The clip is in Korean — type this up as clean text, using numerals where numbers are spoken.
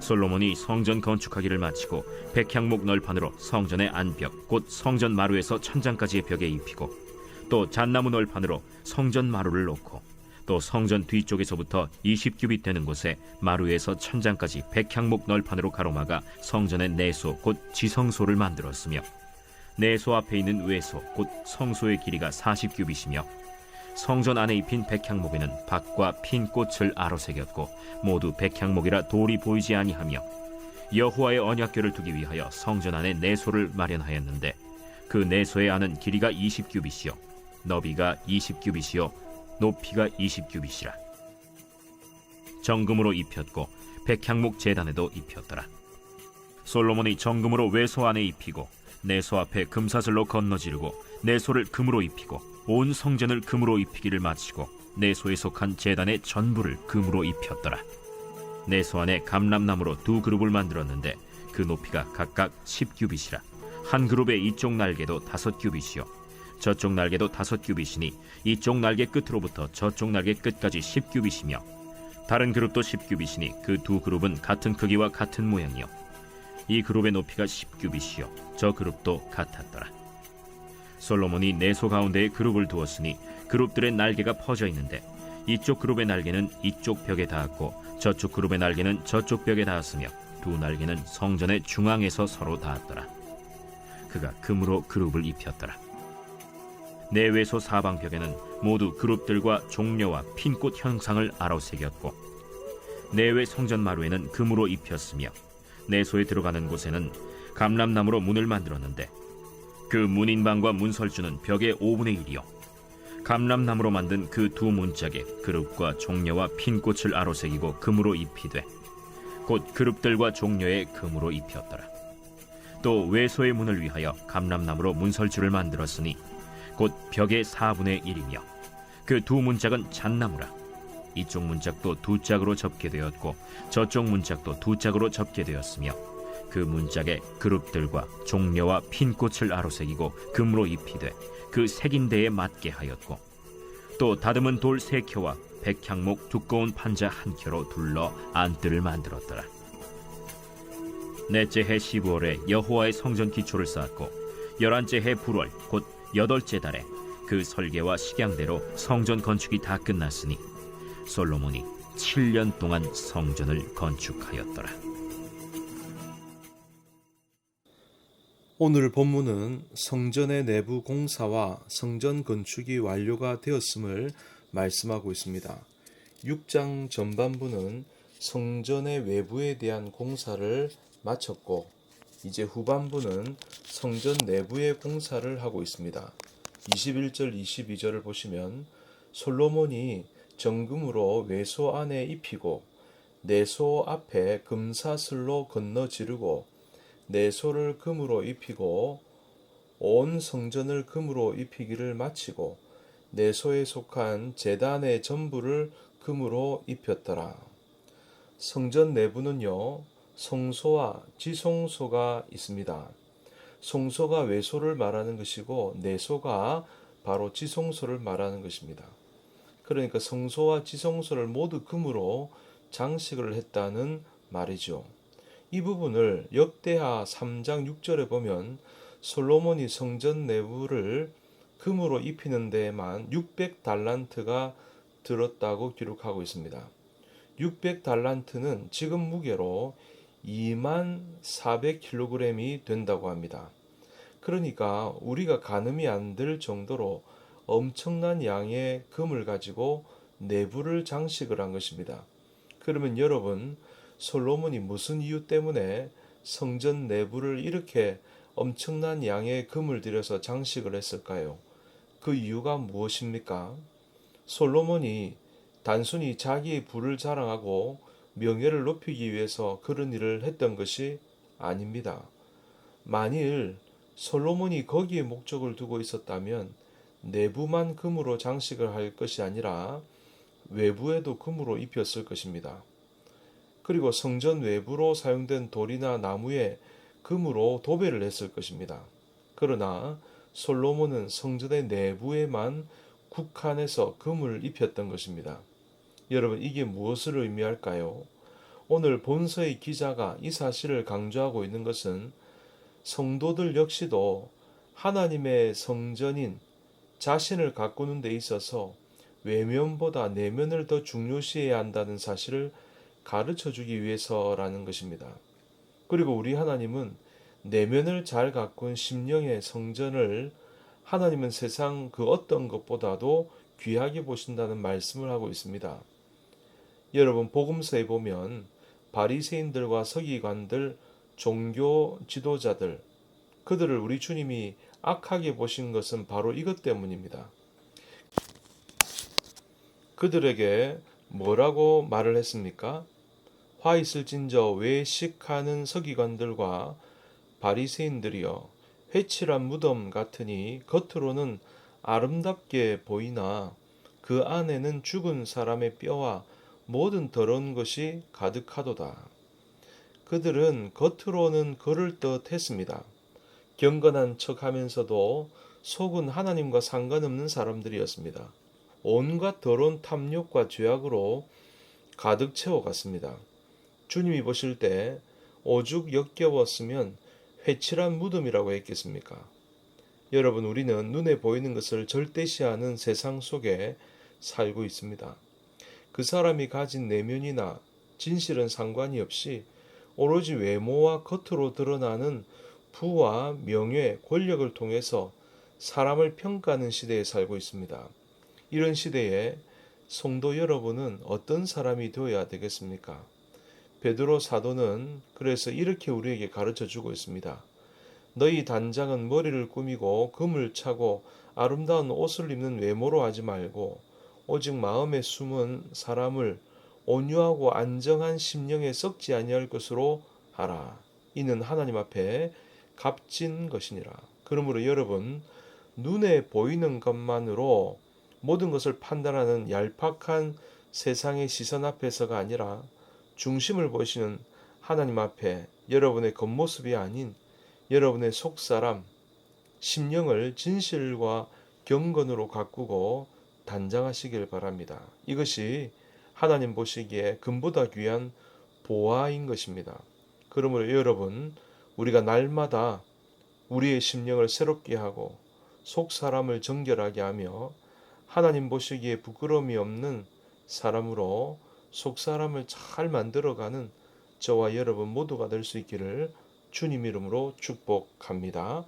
솔로몬이 성전 건축하기를 마치고 백향목 널판으로 성전의 안벽 곧 성전 마루에서 천장까지의 벽에 입히고 또 잣나무 널판으로 성전 마루를 놓고 또 성전 뒤쪽에서부터 20규빗 되는 곳에 마루에서 천장까지 백향목 널판으로 가로막아 성전의 내소 곧 지성소를 만들었으며 내소 앞에 있는 외소 곧 성소의 길이가 40규빗이며 성전 안에 입힌 백향목에는 박과 핀 꽃을 아로새겼고 모두 백향목이라 돌이 보이지 아니하며 여호와의 언약궤를 두기 위하여 성전 안에 내소를 마련하였는데 그 내소의 안은 길이가 20규빗이요 너비가 20규빗이요 높이가 20규빗이라. 정금으로 입혔고 백향목 제단에도 입혔더라. 솔로몬이 정금으로 외소 안에 입히고 내소 앞에 금사슬로 건너지르고 내소를 금으로 입히고 온 성전을 금으로 입히기를 마치고 내소에 속한 제단의 전부를 금으로 입혔더라. 내소 안에 감람나무로 두 그룹을 만들었는데 그 높이가 각각 10규빗이라. 한 그룹의 이쪽 날개도 5규빗이요 저쪽 날개도 5규빗이니 이쪽 날개 끝으로부터 저쪽 날개 끝까지 10규빗이며 다른 그룹도 10규빗이니 그 두 그룹은 같은 크기와 같은 모양이요 이 그룹의 높이가 10규빗이요 저 그룹도 같았더라. 솔로몬이 내소 가운데에 그룹을 두었으니 그룹들의 날개가 퍼져 있는데 이쪽 그룹의 날개는 이쪽 벽에 닿았고 저쪽 그룹의 날개는 저쪽 벽에 닿았으며 두 날개는 성전의 중앙에서 서로 닿았더라. 그가 금으로 그룹을 입혔더라. 내외소 사방벽에는 모두 그룹들과 종려와 핀꽃 형상을 아로새겼고 내외 성전 마루에는 금으로 입혔으며 내소에 들어가는 곳에는 감람나무로 문을 만들었는데 그 문인방과 문설주는 벽의 5분의 1이요 감람나무로 만든 그 두 문짝에 그룹과 종려와 핀꽃을 아로새기고 금으로 입히되 곧 그룹들과 종려에 금으로 입혔더라. 또 외소의 문을 위하여 감람나무로 문설주를 만들었으니 곧 벽의 4분의 1이며 그 두 문짝은 잣나무라. 이쪽 문짝도 두 짝으로 접게 되었고 저쪽 문짝도 두 짝으로 접게 되었으며 그 문짝에 그룹들과 종려와 핀꽃을 아로새기고 금으로 입히되 그 새긴 데에 맞게 하였고 또 다듬은 돌 3켜와 백향목 두꺼운 판자 1켜로 둘러 안뜰을 만들었더라. 넷째 해 15월에 여호와의 성전 기초를 쌓았고 11째 해 불월 곧 8째 달에 그 설계와 식양대로 성전 건축이 다 끝났으니 솔로몬이 7년 동안 성전을 건축하였더라. 오늘 본문은 성전의 내부 공사와 성전 건축이 완료가 되었음을 말씀하고 있습니다. 6장 전반부는 성전의 외부에 대한 공사를 마쳤고 이제 후반부는 성전 내부의 공사를 하고 있습니다. 21절 22절을 보시면 솔로몬이 정금으로 외소 안에 입히고 내소 앞에 금사슬로 건너 지르고 내소를 금으로 입히고 온 성전을 금으로 입히기를 마치고 내소에 속한 제단의 전부를 금으로 입혔더라. 성전 내부는요, 성소와 지성소가 있습니다. 성소가 외소를 말하는 것이고 내소가 바로 지성소를 말하는 것입니다. 그러니까 성소와 지성소를 모두 금으로 장식을 했다는 말이죠. 이 부분을 역대하 3장 6절에 보면 솔로몬이 성전 내부를 금으로 입히는 데에만 600달란트가 들었다고 기록하고 있습니다. 600달란트는 지금 무게로 24,400kg이 된다고 합니다. 그러니까 우리가 가늠이 안 될 정도로 엄청난 양의 금을 가지고 내부를 장식을 한 것입니다. 그러면 여러분, 솔로몬이 무슨 이유 때문에 성전 내부를 이렇게 엄청난 양의 금을 들여서 장식을 했을까요? 그 이유가 무엇입니까? 솔로몬이 단순히 자기의 부를 자랑하고 명예를 높이기 위해서 그런 일을 했던 것이 아닙니다. 만일 솔로몬이 거기에 목적을 두고 있었다면 내부만 금으로 장식을 할 것이 아니라 외부에도 금으로 입혔을 것입니다. 그리고 성전 외부로 사용된 돌이나 나무에 금으로 도배를 했을 것입니다. 그러나 솔로몬은 성전의 내부에만 국한해서 금을 입혔던 것입니다. 여러분, 이게 무엇을 의미할까요? 오늘 본서의 기자가 이 사실을 강조하고 있는 것은 성도들 역시도 하나님의 성전인 자신을 가꾸는 데 있어서 외면보다 내면을 더 중요시해야 한다는 사실을 가르쳐 주기 위해서라는 것입니다. 그리고 우리 하나님은 내면을 잘 가꾼 심령의 성전을 하나님은 세상 그 어떤 것보다도 귀하게 보신다는 말씀을 하고 있습니다. 여러분, 복음서에 보면 바리새인들과 서기관들, 종교 지도자들, 그들을 우리 주님이 악하게 보신 것은 바로 이것 때문입니다. 그들에게 뭐라고 말을 했습니까? 화 있을진저 외식하는 서기관들과 바리새인들이여, 회칠한 무덤 같으니 겉으로는 아름답게 보이나 그 안에는 죽은 사람의 뼈와 모든 더러운 것이 가득하도다. 그들은 겉으로는 그럴듯했습니다. 경건한 척하면서도 속은 하나님과 상관없는 사람들이었습니다. 온갖 더러운 탐욕과 죄악으로 가득 채워갔습니다. 주님이 보실 때 오죽 역겨웠으면 회칠한 무덤이라고 했겠습니까? 여러분, 우리는 눈에 보이는 것을 절대시하는 세상 속에 살고 있습니다. 그 사람이 가진 내면이나 진실은 상관이 없이 오로지 외모와 겉으로 드러나는 부와 명예, 권력을 통해서 사람을 평가하는 시대에 살고 있습니다. 이런 시대에 성도 여러분은 어떤 사람이 되어야 되겠습니까? 베드로 사도는 그래서 이렇게 우리에게 가르쳐 주고 있습니다. 너희 단장은 머리를 꾸미고 금을 차고 아름다운 옷을 입는 외모로 하지 말고 오직 마음에 숨은 사람을 온유하고 안정한 심령에 썩지 아니할 것으로 하라. 이는 하나님 앞에 값진 것이니라. 그러므로 여러분, 눈에 보이는 것만으로 모든 것을 판단하는 얄팍한 세상의 시선 앞에서가 아니라 중심을 보시는 하나님 앞에 여러분의 겉모습이 아닌 여러분의 속사람, 심령을 진실과 경건으로 가꾸고 단장하시길 바랍니다. 이것이 하나님 보시기에 금보다 귀한 보화인 것입니다. 그러므로 여러분, 우리가 날마다 우리의 심령을 새롭게 하고 속사람을 정결하게 하며 하나님 보시기에 부끄러움이 없는 사람으로 속사람을 잘 만들어가는 저와 여러분 모두가 될 수 있기를 주님 이름으로 축복합니다.